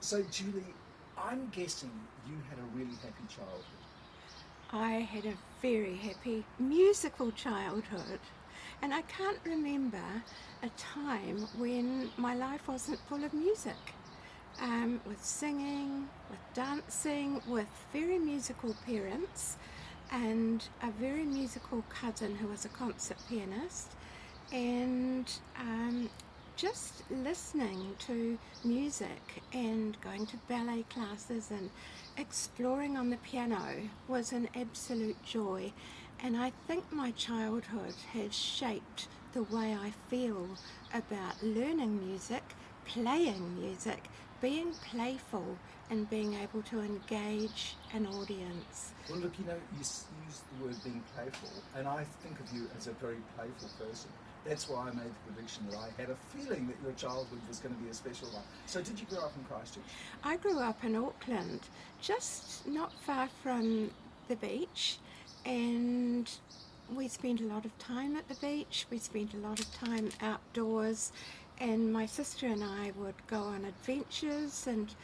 So, Julie, I'm guessing you had a really happy childhood. I had a very happy musical childhood, and I can't remember a time when my life wasn't full of music. With singing, with dancing, with very musical parents, and a very musical cousin who was a concert pianist, and just listening to music and going to ballet classes and exploring on the piano was an absolute joy. And I think my childhood has shaped the way I feel about learning music, playing music, being playful, and being able to engage an audience. Well, look, you used the word being playful, and I think of you as a very playful person. That's why I made the prediction that I had a feeling that your childhood was going to be a special one. So, did you grow up in Christchurch? I grew up in Auckland, just not far from the beach, and we spent a lot of time at the beach. We spent a lot of time outdoors, and my sister and I would go on adventures, and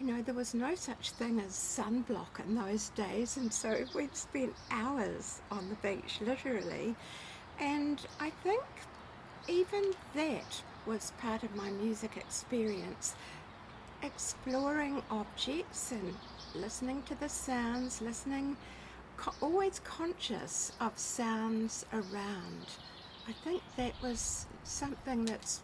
there was no such thing as sunblock in those days, and so we'd spent hours on the beach, literally. And I think even that was part of my music experience, exploring objects and listening to the sounds, always conscious of sounds around. I think that was something that's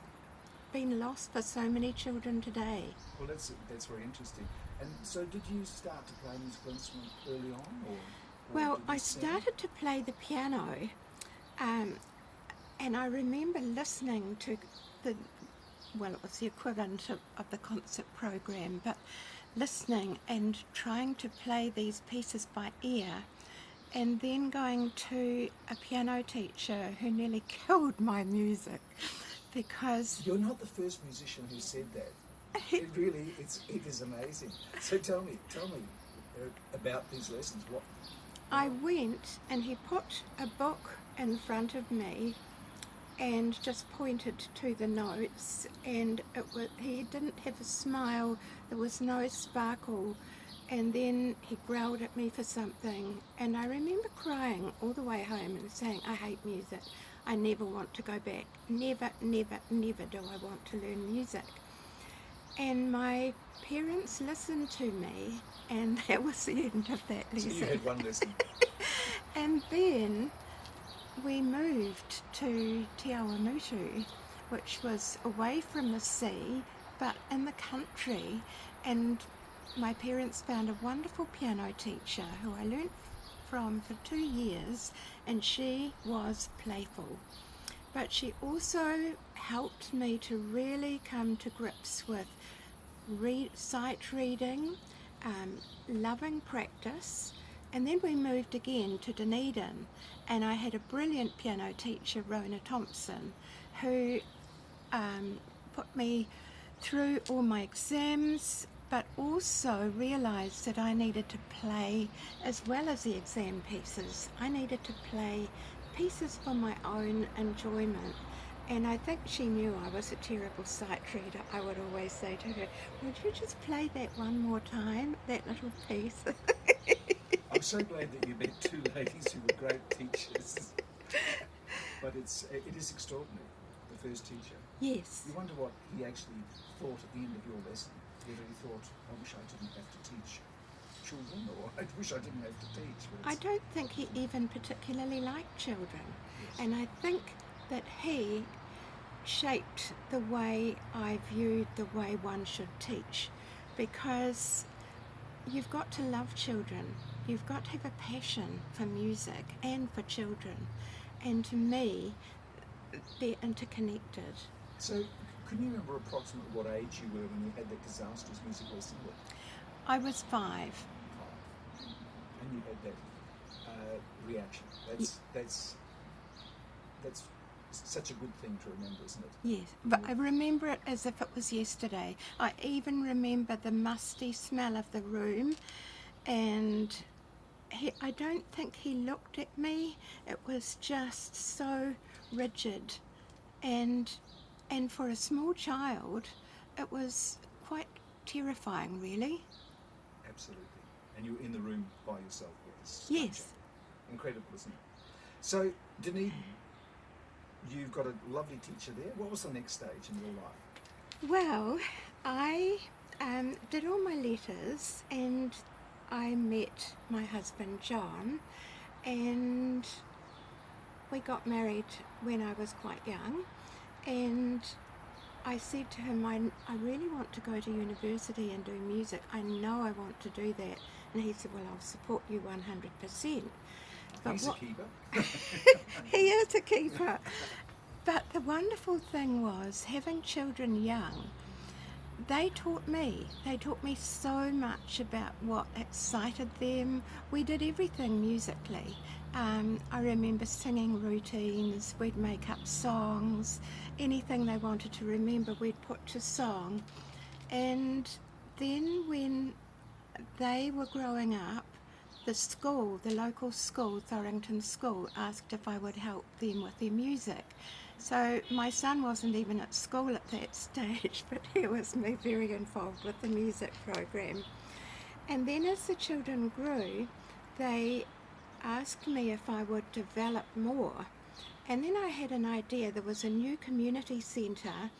been lost for so many children today. Well, that's very interesting. And so, did you start to play musical instrument early on, or Well, did you I sing? started to play the piano, and I remember listening to it was the equivalent of the concert program, but listening and trying to play these pieces by ear, and then going to a piano teacher who nearly killed my music because You're not the first musician who said that. It is amazing. So tell me about these lessons. What? I went and he put a book in front of me and just pointed to the notes, and he didn't have a smile, there was no sparkle, and then he growled at me for something, and I remember crying all the way home and saying, I hate music, I never want to go back, never, never, never do I want to learn music. And my parents listened to me, and that was the end of that lesson. So you had one lesson. And then we moved to Te Awamutu, which was away from the sea, but in the country, and my parents found a wonderful piano teacher who I learnt from for 2 years, and she was playful. But she also helped me to really come to grips with sight reading, loving practice. And then we moved again to Dunedin, and I had a brilliant piano teacher, Rona Thompson, who put me through all my exams, but also realised that I needed to play, as well as the exam pieces, I needed to play pieces for my own enjoyment. And I think she knew I was a terrible sight reader. I would always say to her, would you just play that one more time, that little piece? I'm so glad that you met two ladies who were great teachers. But it is extraordinary, the first teacher. Yes. You wonder what he actually thought at the end of your lesson. Whether he thought, I wish I didn't have to teach children, or I wish I didn't have to teach. I don't think he even particularly liked children. Yes. And I think that he shaped the way I viewed the way one should teach, because you've got to love children. You've got to have a passion for music and for children. And to me, they're interconnected. So, can you remember approximately what age you were when you had that disastrous music lesson? I was 5. 5. And you had that reaction. That's such a good thing to remember, isn't it? Yes, but I remember it as if it was yesterday. I even remember the musty smell of the room, and I don't think he looked at me. It was just so rigid, and for a small child, it was quite terrifying, really. Absolutely. And you're in the room by yourself with this Yes. structure. Incredible, isn't it? So, Dunedin, you've got a lovely teacher there. What was the next stage in your life? Well, I did all my letters and I met my husband John, and we got married when I was quite young, and I said to him, I really want to go to university and do music. I know I want to do that. And he said, well, I'll support you 100%. But He's a keeper. He is a keeper. But the wonderful thing was, having children young, they taught me so much about what excited them. We did everything musically. I remember singing routines, we'd make up songs, anything they wanted to remember we'd put to song. And then when they were growing up, the local school, Thorington School, asked if I would help them with their music. So my son wasn't even at school at that stage, but he was very involved with the music program. And then as the children grew, they asked me if I would develop more. And then I had an idea. There was a new community centre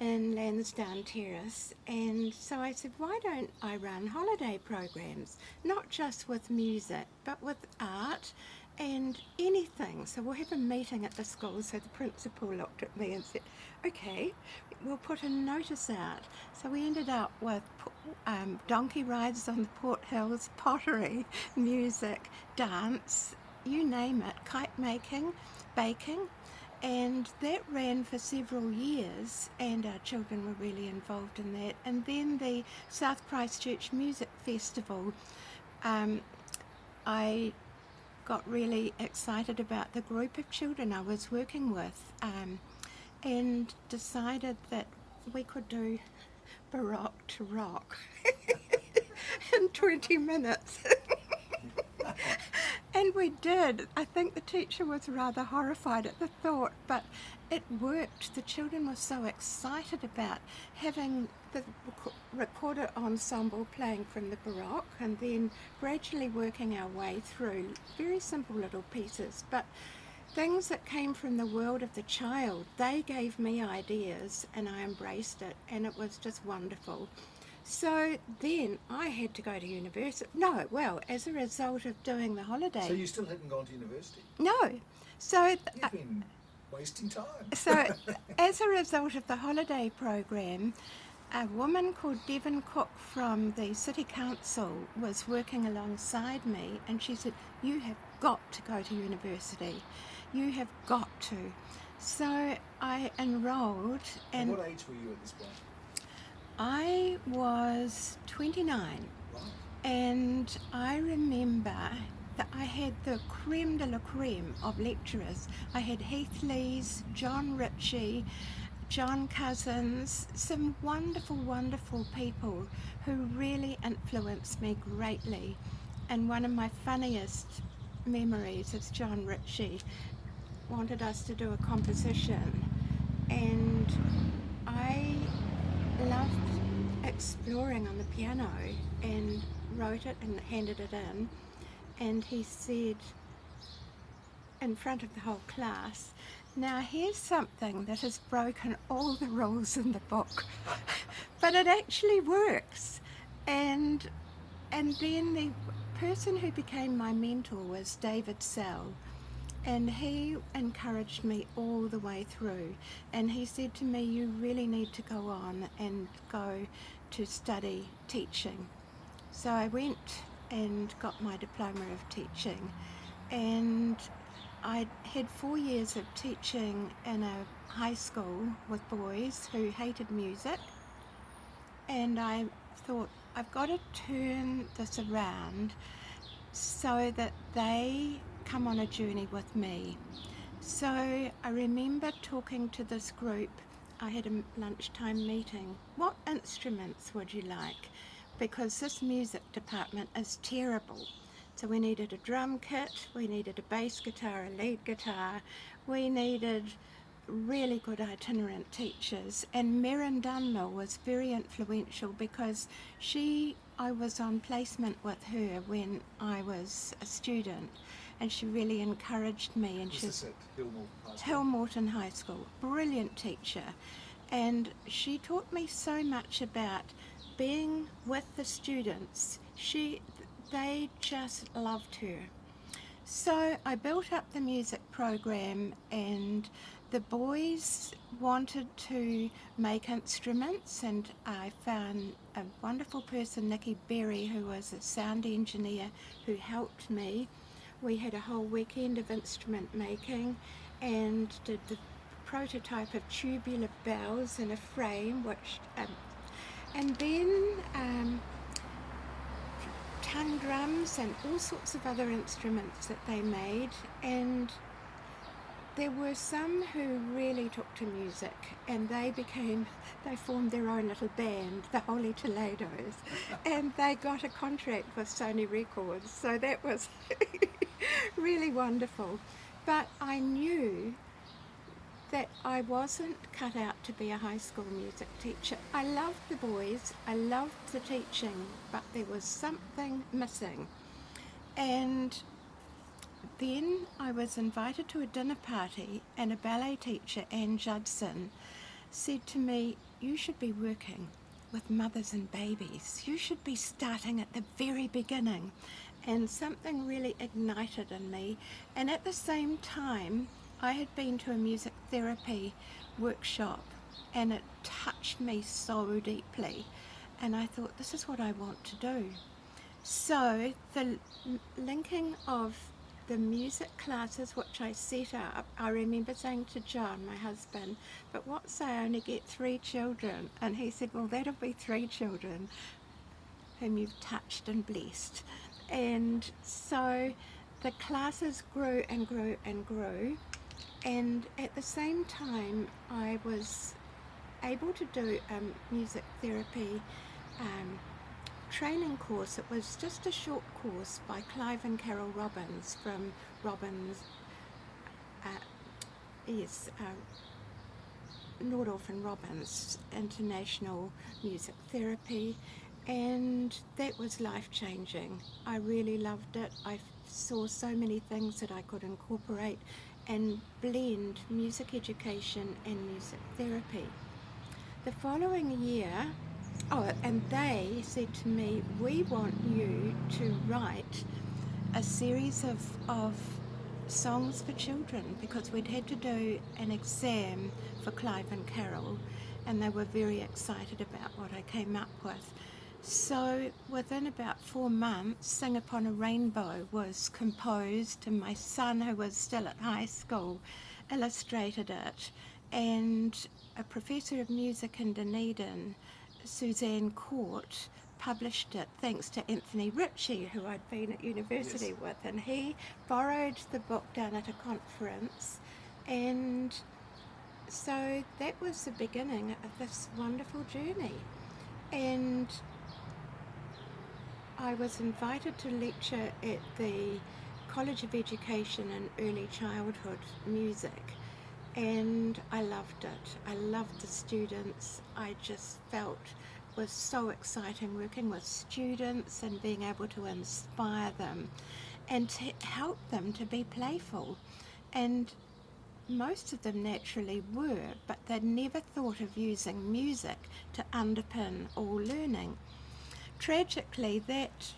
in Lansdowne Terrace, and so I said, why don't I run holiday programs, not just with music but with art and anything. So we'll have a meeting at the school. So the principal looked at me and said, okay, we'll put a notice out. So we ended up with donkey rides on the Port Hills, pottery, music, dance, you name it, kite making, baking. And that ran for several years, and our children were really involved in that. And then the South Christchurch Music Festival, I got really excited about the group of children I was working with, and decided that we could do Baroque to rock in 20 minutes. And we did. I think the teacher was rather horrified at the thought, but it worked. The children were so excited about having the recorder ensemble playing from the Baroque, and then gradually working our way through very simple little pieces, but things that came from the world of the child. They gave me ideas and I embraced it, and it was just wonderful. So then I had to go to university. No, well, as a result of doing the holiday. So you still hadn't gone to university? No. So You've been wasting time. So as a result of the holiday program, a woman called Devon Cook from the City Council was working alongside me, and she said, you have got to go to university. You have got to. So I enrolled. And what age were you at this point? I was 29, Right. and I remember that I had the creme de la creme of lecturers. I had Heath Lees, John Ritchie, John Cousins, some wonderful, wonderful people who really influenced me greatly. And one of my funniest memories is John Ritchie wanted us to do a composition, and I loved exploring on the piano and wrote it and handed it in, and he said in front of the whole class, now here's something that has broken all the rules in the book but it actually works. And then the person who became my mentor was David Sell, and he encouraged me all the way through, and he said to me, you really need to go on and go to study teaching. So I went and got my diploma of teaching, and I had 4 years of teaching in a high school with boys who hated music, and I thought, I've got to turn this around so that they come on a journey with me. So I remember talking to this group. I had a lunchtime meeting. What instruments would you like? Because this music department is terrible. So we needed a drum kit, we needed a bass guitar, a lead guitar, we needed really good itinerant teachers, and Merrin Dunmill was very influential because I was on placement with her when I was a student, and she really encouraged me. And Was she's this at Hillmore High School? Hillmorton High School, brilliant teacher, and she taught me so much about being with the students. They just loved her. So I built up the music program, and the boys wanted to make instruments, and I found a wonderful person, Nikki Berry, who was a sound engineer, who helped me. We had a whole weekend of instrument making and did the prototype of tubular bells in a frame, and then tongue drums and all sorts of other instruments that they made. And there were some who really took to music, and they formed their own little band, the Holy Toledos, and they got a contract with Sony Records, so that was really wonderful. But I knew that I wasn't cut out to be a high school music teacher. I loved the boys, I loved the teaching, but there was something missing. And then I was invited to a dinner party, and a ballet teacher, Anne Judson, said to me, "You should be working with mothers and babies. You should be starting at the very beginning." And something really ignited in me. And at the same time, I had been to a music therapy workshop, and it touched me so deeply. And I thought, this is what I want to do. So the linking of the music classes which I set up, I remember saying to John, my husband, "But what say I only get 3 children?" And he said, "Well, that'll be 3 children whom you've touched and blessed." And so the classes grew and grew and grew. And at the same time, I was able to do a music therapy training course. It was just a short course by Clive and Carol Robbins from Nordorf and Robbins International Music Therapy, and that was life-changing. I really loved it. I saw so many things that I could incorporate and blend music education and music therapy. The following year, and they said to me, "We want you to write a series of songs for children," because we'd had to do an exam for Clive and Carol, and they were very excited about what I came up with. So within about 4 months, Sing Upon a Rainbow was composed, and my son, who was still at high school, illustrated it, and a professor of music in Dunedin, Suzanne Court, published it thanks to Anthony Ritchie, who I'd been at university Yes. with, and he borrowed the book down at a conference, and so that was the beginning of this wonderful journey. And I was invited to lecture at the College of Education and Early Childhood Music, and I loved it. I loved the students. I just felt it was so exciting working with students and being able to inspire them and to help them to be playful. And most of them naturally were, but they'd never thought of using music to underpin all learning. Tragically, that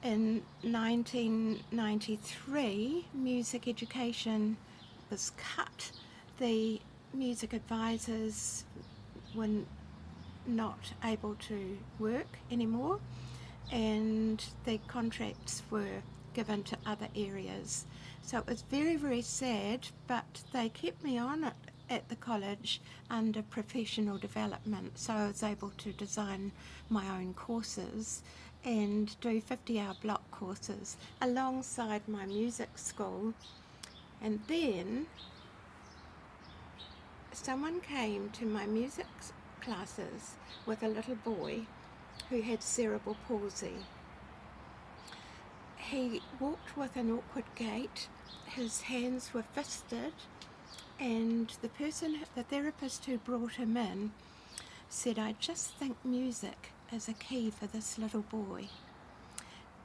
in 1993, music education was cut. The music advisors were not able to work anymore, and the contracts were given to other areas. So it was very, very sad, but they kept me on at the college under professional development, so I was able to design my own courses and do 50-hour block courses alongside my music school. And then someone came to my music classes with a little boy who had cerebral palsy. He walked with an awkward gait, his hands were fisted, And the therapist who brought him in, said, "I just think music is a key for this little boy."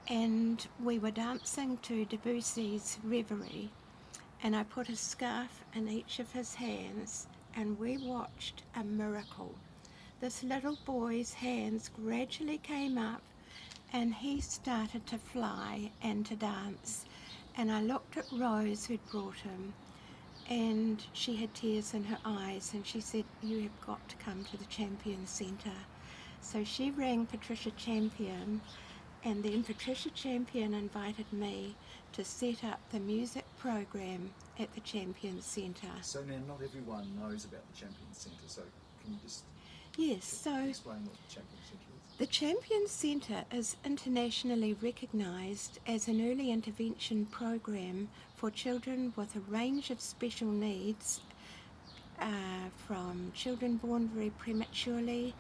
And we were dancing to Debussy's Reverie, and I put a scarf in each of his hands, and we watched a miracle. This little boy's hands gradually came up, and he started to fly and to dance. And I looked at Rose, who'd brought him, and she had tears in her eyes, and she said, "You have got to come to the Champion Centre." So she rang Patricia Champion, and then Patricia Champion invited me to set up the music program at the Champion Centre. So now not everyone knows about the Champion Centre, so can you just explain what the Champion Centre is? The Champion Centre is internationally recognised as an early intervention program for children with a range of special needs, from children born very prematurely,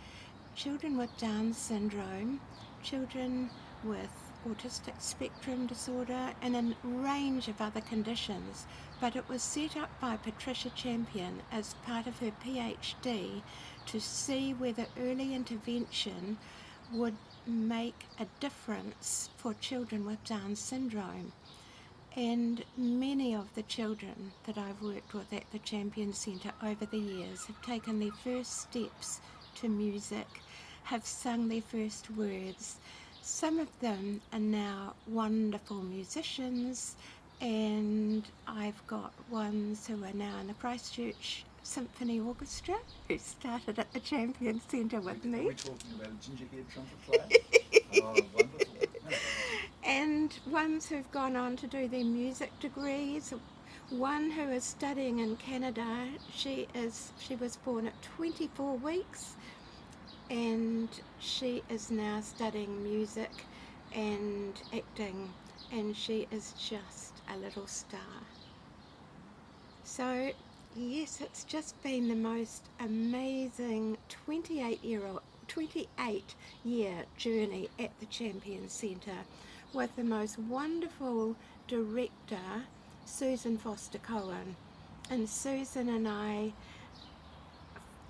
children with Down syndrome, children with autistic spectrum disorder, and a range of other conditions. But it was set up by Patricia Champion as part of her PhD to see whether early intervention would make a difference for children with Down syndrome. And many of the children that I've worked with at the Champion Centre over the years have taken their first steps to music, have sung their first words. Some of them are now wonderful musicians, and I've got ones who are now in the Christchurch Symphony Orchestra, who started at the Champion Centre with me. Are we talking about a gingerhead trumpet player? Oh, wonderful. And ones who've gone on to do their music degrees. One who is studying in Canada, she was born at 24 weeks, and she is now studying music and acting, and she is just a little star. So yes, it's just been the most amazing 28-year journey at the Champion Centre, with the most wonderful director, Susan Foster Cohen. And Susan and I,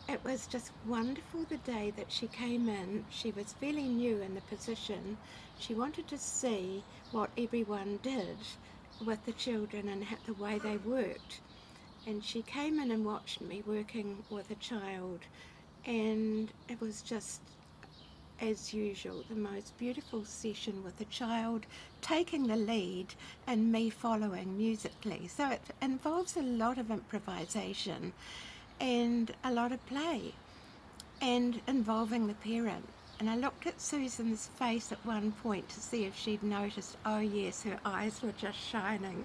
it was just wonderful the day that she came in. She was fairly new in the position. She wanted to see what everyone did with the children and the way they worked. And she came in and watched me working with a child, and it was just, as usual, the most beautiful session with the child taking the lead and me following musically. So it involves a lot of improvisation and a lot of play, and involving the parent. And I looked at Susan's face at one point to see if she'd noticed, oh yes, her eyes were just shining.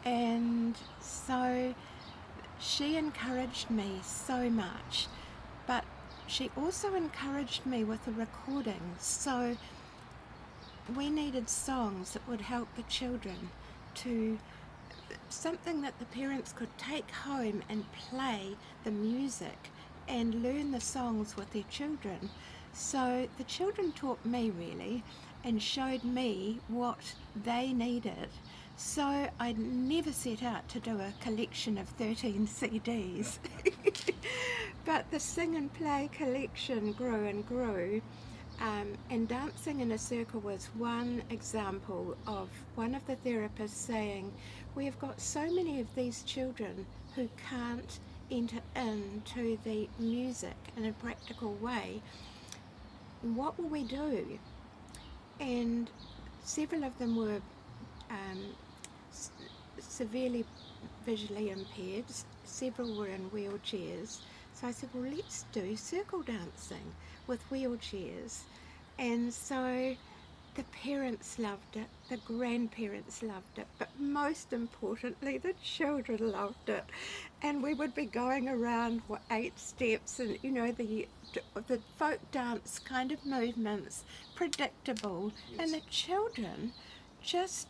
And so she encouraged me so much, but she also encouraged me with the recordings. So we needed songs that would help the children, to something that the parents could take home and play the music and learn the songs with their children. So the children taught me really and showed me what they needed. So I never set out to do a collection of 13 CDs. But the Sing and Play collection grew and grew. And Dancing in a Circle was one example of one of the therapists saying, we have got so many of these children who can't enter into the music in a practical way. What will we do? And several of them were severely visually impaired, several were in wheelchairs. So I said, well, let's do circle dancing with wheelchairs. And so the parents loved it, the grandparents loved it, but most importantly, the children loved it. And we would be going around 8 steps, and you know, the folk dance kind of movements, predictable. Yes. And the children just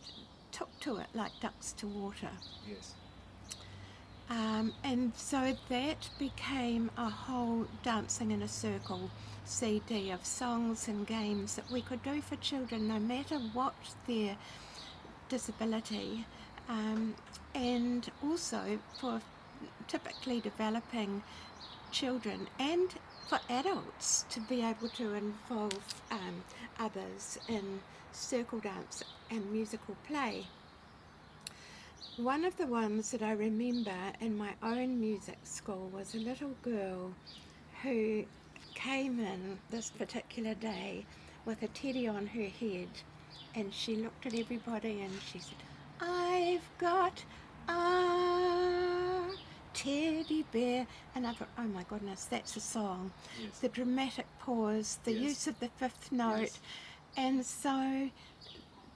took to it like ducks to water. Yes. And so that became a whole Dancing in a Circle CD of songs and games that we could do for children no matter what their disability, and also for typically developing children and for adults to be able to involve others in circle dance and musical play. One of the ones that I remember in my own music school was a little girl who came in this particular day with a teddy on her head, and she looked at everybody and she said, "I've got a teddy bear." And I thought, oh my goodness, that's a song. Yes. The dramatic pause, the Yes. use of the fifth note. Yes. And so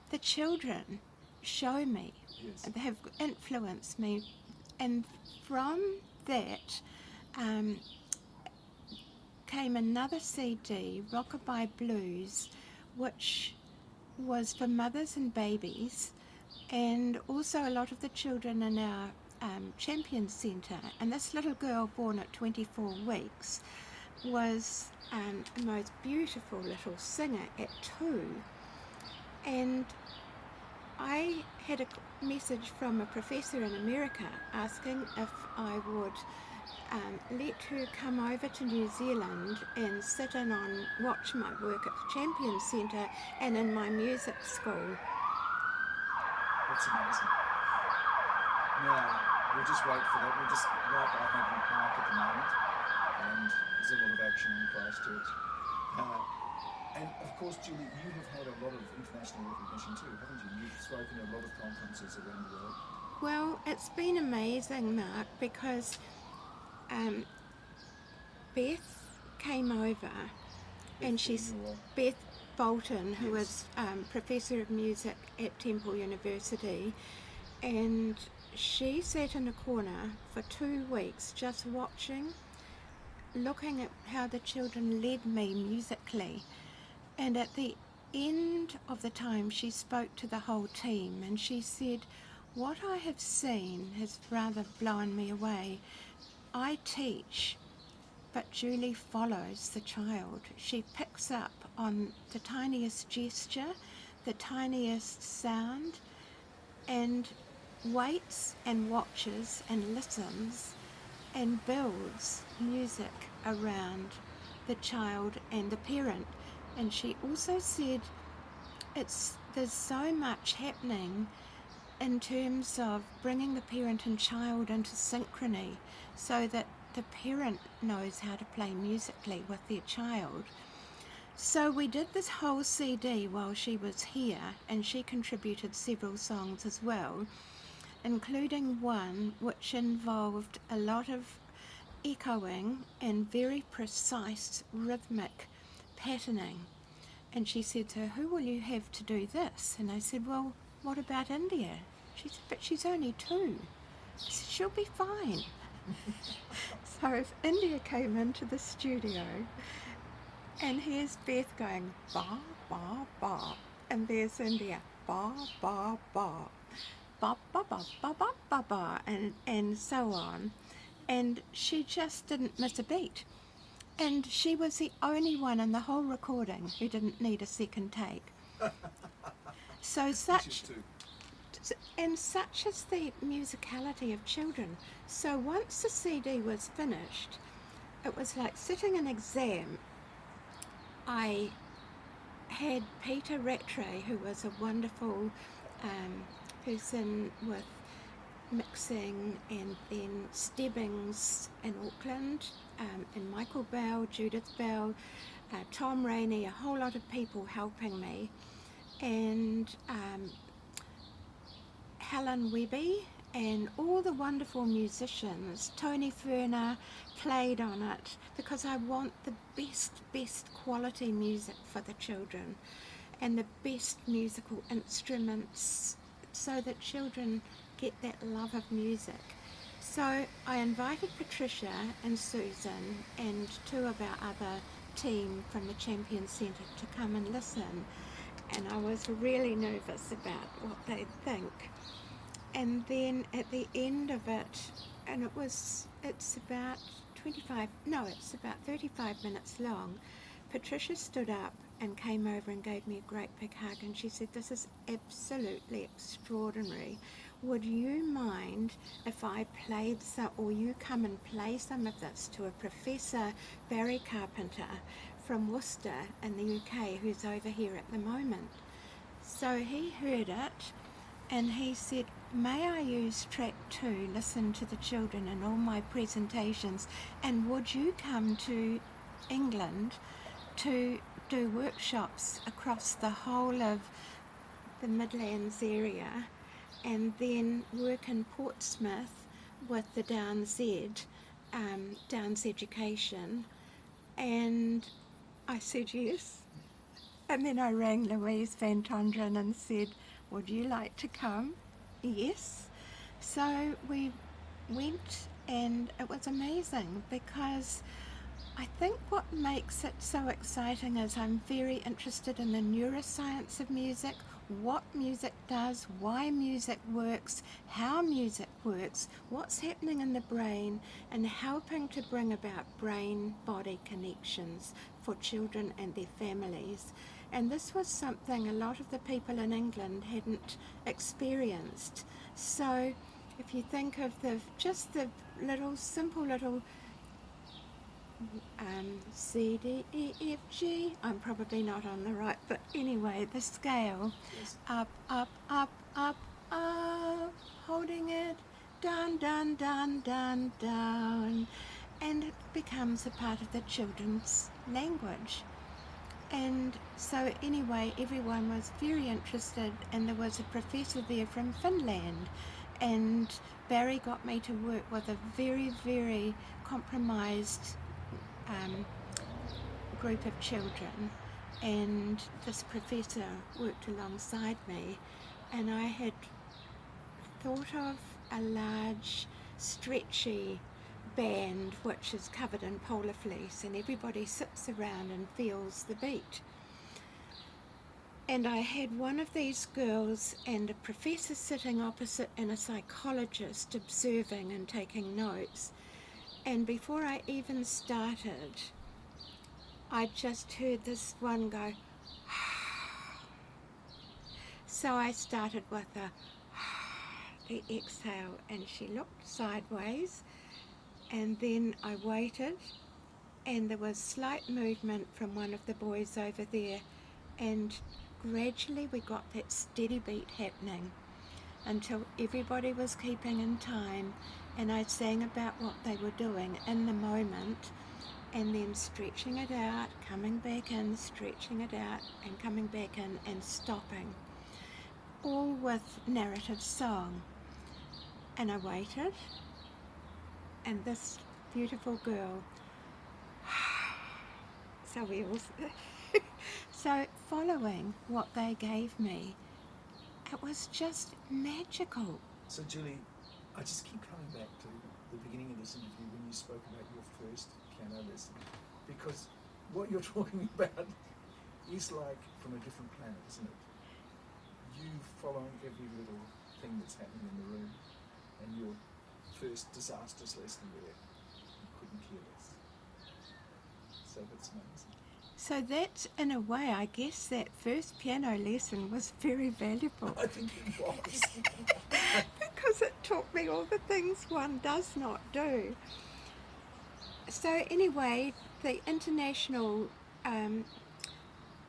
the children show me, Yes. they have influenced me, and from that came another CD, Rockabye Blues, which was for mothers and babies, and also a lot of the children in our Champion Centre. And this little girl, born at 24 weeks, was the most beautiful little singer at 2. And I had a message from a professor in America asking if I would let her come over to New Zealand and sit in on, watch my work at the Champion Centre and in my music school. That's amazing. Now, we'll just wait for that. We're just right by Hampton Park at the moment, and there's a lot of action in Christchurch. And of course, Julie, you have had a lot of international recognition too, haven't you? You've spoken at a lot of conferences around the world. Well, it's been amazing, Mark, because Beth came over, and she's Beth Bolton, who Yes. is Professor of Music at Temple University, and she sat in a corner for 2 weeks just watching, looking at how the children led me musically. And at the end of the time, she spoke to the whole team, and she said, "What I have seen has rather blown me away. I teach, but Julie follows the child. She picks up on the tiniest gesture, the tiniest sound, and waits and watches and listens and builds music around the child and the parent." And she also said there's so much happening in terms of bringing the parent and child into synchrony so that the parent knows how to play musically with their child. So we did this whole CD while she was here, and she contributed several songs as well, including one which involved a lot of echoing and very precise rhythmic patterning. And she said to her, "Who will you have to do this?" And I said, "Well, what about India?" She said, "But she's only 2. I said, "She'll be fine." So if India came into the studio, and here's Beth going, "Ba, ba, ba," and there's India, "Ba, ba, ba, ba, ba, ba, ba, ba, ba, ba," and so on. And she just didn't miss a beat. And she was the only one in the whole recording who didn't need a second take. So such is the musicality of children. So once the CD was finished, it was like sitting an exam. I had Peter Rattray, who was a wonderful person with mixing, and then Stebbings in Auckland, and Michael Bell, Judith Bell, Tom Rainey, a whole lot of people helping me, and Helen Webby, and all the wonderful musicians. Tony Ferner played on it, because I want the best quality music for the children, and the best musical instruments, so that children get that love of music. So I invited Patricia and Susan and 2 of our other team from the Champion Centre to come and listen, and I was really nervous about what they'd think. And then at the end of it, and it's about 35 minutes long, Patricia stood up and came over and gave me a great big hug, and she said, "This is absolutely extraordinary. would you mind if I played some, or you come and play some of this to a Professor Barry Carpenter from Worcester in the UK, who's over here at the moment. So he heard it and he said, may I use track 2, listen to the children in all my presentations, and would you come to England to do workshops across the whole of the Midlands area, and then work in Portsmouth with the Downs Education. And I said yes. And then I rang Louise Van Tondren and said, would you like to come? Yes. So we went, and it was amazing, because I think what makes it so exciting is I'm very interested in the neuroscience of music, what music does, why music works, how music works, what's happening in the brain, and helping to bring about brain-body connections for children and their families. And this was something a lot of the people in England hadn't experienced. So if you think of just the simple little C, D, E, F, G. I'm probably not on the right, but anyway, the scale. Yes. Up, up, up, up, up, holding it, down, down, down, down, down. And it becomes a part of the children's language. And so anyway, everyone was very interested, and there was a professor there from Finland, and Barry got me to work with a very, very compromised group of children, and this professor worked alongside me, and I had thought of a large stretchy band which is covered in polar fleece, and everybody sits around and feels the beat. And I had one of these girls and a professor sitting opposite, and a psychologist observing and taking notes. And before I even started, I just heard this one go, so I started with the exhale, and she looked sideways, and then I waited, and there was slight movement from one of the boys over there, and gradually we got that steady beat happening until everybody was keeping in time, and I sang about what they were doing in the moment, and then stretching it out, coming back in, stretching it out, and coming back in, and stopping, all with narrative song. And I waited, and this beautiful girl, so following what they gave me, it was just magical. So Julie, I just keep coming back to the beginning of this interview when you spoke about your first piano lesson, because what you're talking about is like from a different planet, isn't it? You following every little thing that's happening in the room, and your first disastrous lesson where you couldn't care less. So that's amazing. So that, in a way, I guess that first piano lesson was very valuable. I think it was. Because it taught me all the things one does not do. So anyway, the international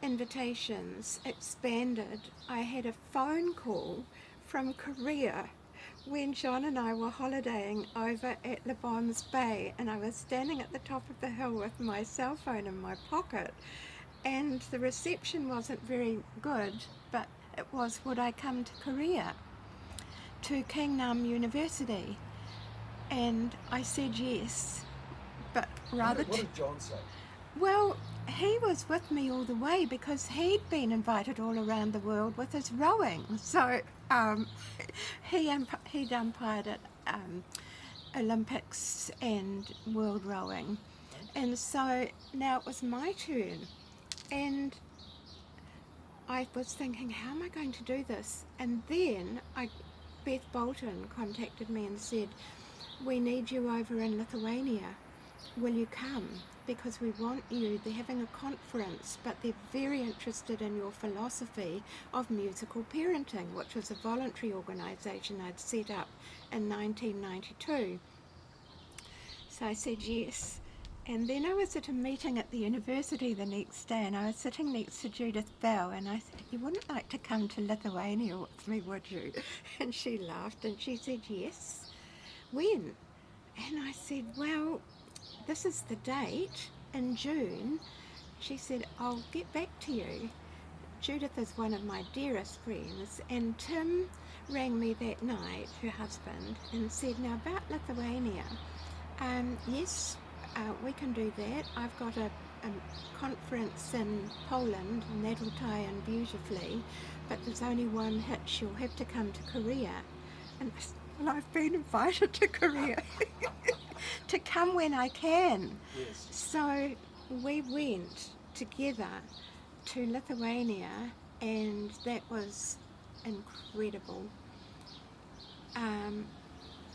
invitations expanded. I had a phone call from Korea when John and I were holidaying over at Le Bons Bay, and I was standing at the top of the hill with my cell phone in my pocket, and the reception wasn't very good, but it was, would I come to Korea, to Kingnam University? And I said yes, but rather... What did John say? Well, he was with me all the way because he'd been invited all around the world with his rowing. So he'd umpired at Olympics and World Rowing. And so now it was my turn. And I was thinking, how am I going to do this? And then Beth Bolton contacted me and said, we need you over in Lithuania. will you come? Because we want you. They're having a conference, but they're very interested in your philosophy of musical parenting, which was a voluntary organisation I'd set up in 1992. So I said yes. And then I was at a meeting at the university the next day, and I was sitting next to Judith Bell, and I said, you wouldn't like to come to Lithuania with me, would you? And she laughed and she said yes. When? And I said, well, this is the date in June. She said, I'll get back to you. Judith is one of my dearest friends, and Tim rang me that night, her husband, and said, now about Lithuania, yes, we can do that. I've got a conference in Poland, and that'll tie in beautifully, but there's only one hitch. You'll have to come to Korea. And I said, well, I've been invited to Korea to come when I can. Yes. So we went together to Lithuania, and that was incredible,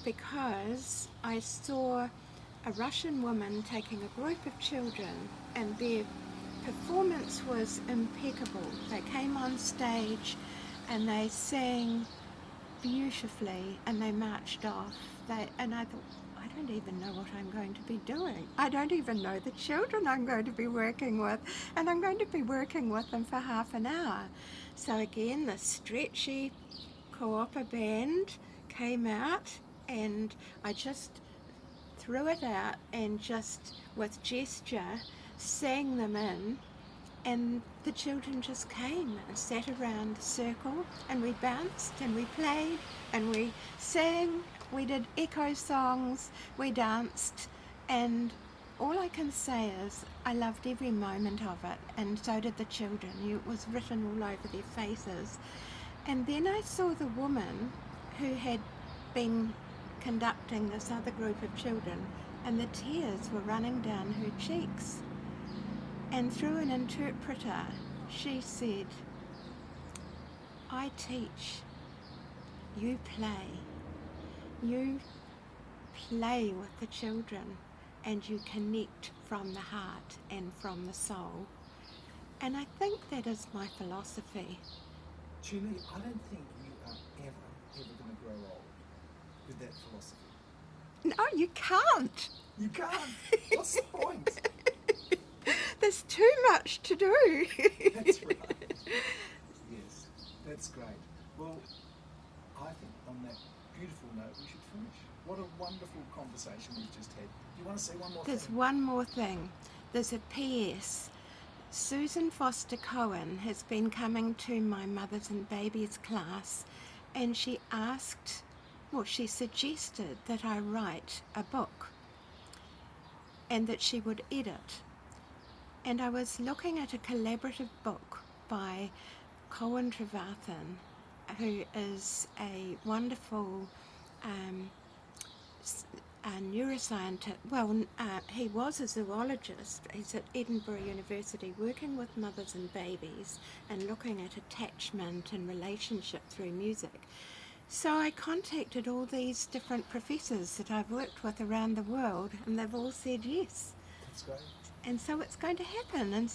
because I saw a Russian woman taking a group of children, and their performance was impeccable. They came on stage and they sang beautifully and they marched off. And I thought, I don't even know what I'm going to be doing. I don't even know the children I'm going to be working with, and I'm going to be working with them for half an hour. So again, the stretchy co-opera band came out, and I just threw it out and just with gesture sang them in, and the children just came and sat around the circle, and we bounced and we played and we sang, we did echo songs, we danced, and all I can say is I loved every moment of it, and so did the children. It was written all over their faces. And then I saw the woman who had been conducting this other group of children, and the tears were running down her cheeks. And through an interpreter, she said, I teach, you play. You play with the children, and you connect from the heart and from the soul. And I think that is my philosophy. Julie, I don't think you are ever going to grow old with that philosophy. No, you can't. You can't. What's the point? There's too much to do. That's right. Yes, that's great. Well, I think on that beautiful note we should finish. What a wonderful conversation we've just had. Do you want to say one more There's thing? one more thing. There's a PS. Susan Foster Cohen has been coming to my mothers and babies class, and she suggested that I write a book and that she would edit. And I was looking at a collaborative book by Cohen Trevathan, who is a wonderful neuroscientist. Well, he was a zoologist. He's at Edinburgh University working with mothers and babies and looking at attachment and relationship through music. So I contacted all these different professors that I've worked with around the world, and they've all said yes. That's great. And so it's going to happen, and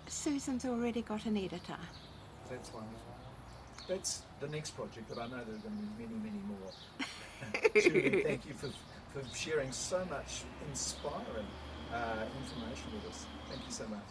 Susan's already got an editor. That's wonderful. That's the next project, but I know there are going to be many, many more. Julie, thank you for sharing so much inspiring information with us. Thank you so much.